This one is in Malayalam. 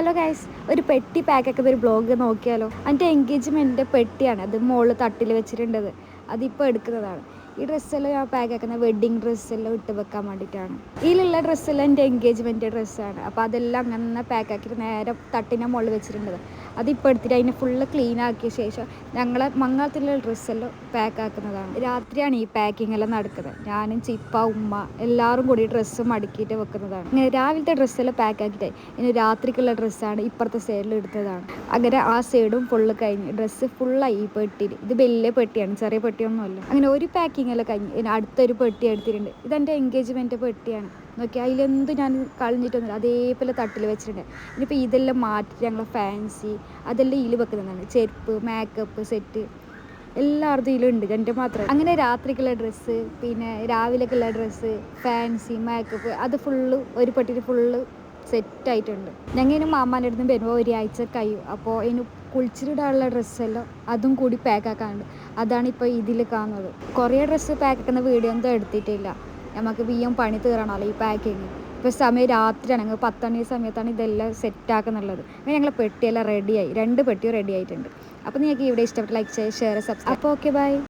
ഹലോ ഗൈസ്, ഒരു പെട്ടി പാക്ക് ആക്കുന്ന ഒരു ബ്ലോഗ് നോക്കിയാലോ. എൻ്റെ എൻഗേജ്മെൻറ്റിൻ്റെ പെട്ടിയാണ് അത്, മുകളിൽ തട്ടിൽ വെച്ചിട്ടുണ്ടത്. അതിപ്പോൾ എടുക്കുന്നതാണ്. ഈ ഡ്രസ്സെല്ലാം ഞാൻ പാക്ക് ആക്കുന്ന വെഡ്ഡിങ് ഡ്രസ്സെല്ലാം ഇട്ട് വെക്കാൻ വേണ്ടിയിട്ടാണ്. ഇതിലുള്ള ഡ്രസ്സെല്ലാം എൻ്റെ എൻഗേജ്മെൻറ്റ് ഡ്രസ്സാണ്. അപ്പോൾ അതെല്ലാം അങ്ങനെ പാക്ക് ആക്കിയിട്ട് നേരെ തട്ടിൻ്റെ മുകളിൽ വെച്ചിട്ടുണ്ടത്. അതിപ്പോൾ എടുത്തിട്ട് അതിനെ ഫുള്ള് ക്ലീൻ ആക്കിയ ശേഷം ഞങ്ങളെ മംഗളത്തിലുള്ള ഡ്രസ്സെല്ലാം പാക്ക് ആക്കുന്നതാണ്. രാത്രിയാണ് ഈ പാക്കിംഗ് എല്ലാം നടക്കുന്നത്. ഞാനും ചിപ്പ, ഉമ്മ എല്ലാവരും കൂടി ഡ്രസ്സ് മടക്കിയിട്ട് വെക്കുന്നതാണ്. ഇങ്ങനെ രാവിലത്തെ ഡ്രസ്സെല്ലാം പാക്ക് ആക്കിയിട്ട് ഇനി രാത്രിക്കുള്ള ഡ്രസ്സാണ് ഇപ്പുറത്തെ സൈഡിൽ എടുത്തതാണ്. അങ്ങനെ ആ സൈഡും ഫുള്ള് കഴിഞ്ഞ് ഡ്രസ്സ് ഫുള്ളായി ഈ പെട്ടിയിൽ. ഇത് വലിയ പെട്ടിയാണ്, ചെറിയ പെട്ടിയൊന്നുമല്ല. അങ്ങനെ ഒരു പാക്കിംഗ് എല്ലാം കഴിഞ്ഞ് ഇനി അടുത്തൊരു പെട്ടി എടുത്തിട്ടുണ്ട്. ഇതെൻ്റെ എൻഗേജ്മെൻറ്റ് പെട്ടിയാണ്. നോക്കി അതിലെന്തും ഞാൻ കളഞ്ഞിട്ടൊന്നുമില്ല, അതേപോലെ തട്ടിൽ വെച്ചിട്ടുണ്ട്. ഇനിയിപ്പോൾ ഇതെല്ലാം മാറ്റിയിട്ട് ഞങ്ങൾ ഫാൻസി അതെല്ലാം ഇതിൽ വെക്കുന്നതാണ്. ചെരുപ്പ്, മേക്കപ്പ് സെറ്റ് എല്ലാവർക്കും ഇതിലുണ്ട്, എൻ്റെ മാത്രം. അങ്ങനെ രാത്രിക്കുള്ള ഡ്രസ്സ്, പിന്നെ രാവിലേക്കുള്ള ഡ്രസ്സ്, ഫാൻസി, മേക്കപ്പ് അത് ഫുള്ള് ഒരു പെട്ടിയിൽ ഫുള്ള് സെറ്റായിട്ടുണ്ട്. ഞങ്ങൾ ഇനി മാമാൻ്റെ അടുത്ത് വരുമ്പോൾ ഒരാഴ്ച കഴിയും. അപ്പോൾ ഇതിന് കുളിച്ചിടാനുള്ള ഡ്രസ്സെല്ലാം അതും കൂടി പാക്ക് ആക്കാനുണ്ട്. അതാണ് ഇപ്പോൾ ഇതിൽ കാണുന്നത്. കുറേ ഡ്രസ്സ് പാക്ക് ആക്കുന്ന വീഡിയോ ഒന്നും എടുത്തിട്ടില്ല. നമുക്ക് വീണ്ടും പണി തീരണമല്ലോ ഈ പാക്കിങ്. ഇപ്പോൾ സമയം രാത്രിയാണ്, ഞങ്ങൾ 10 മണി സമയത്താണ് ഇതെല്ലാം സെറ്റാക്കുന്നുള്ളത്. അങ്ങനെ ഞങ്ങൾ പെട്ടിയെല്ലാം റെഡിയായി, 2 പെട്ടിയും റെഡി ആയിട്ടുണ്ട്. അപ്പോൾ നിങ്ങൾക്ക് ഇവിടെ ഇഷ്ടപ്പെട്ട ലൈക്ക് ചെയ്യുക, ഷെയർ, സബ്സ്ക്രൈബ്. അപ്പോൾ ഓക്കെ, ബൈ.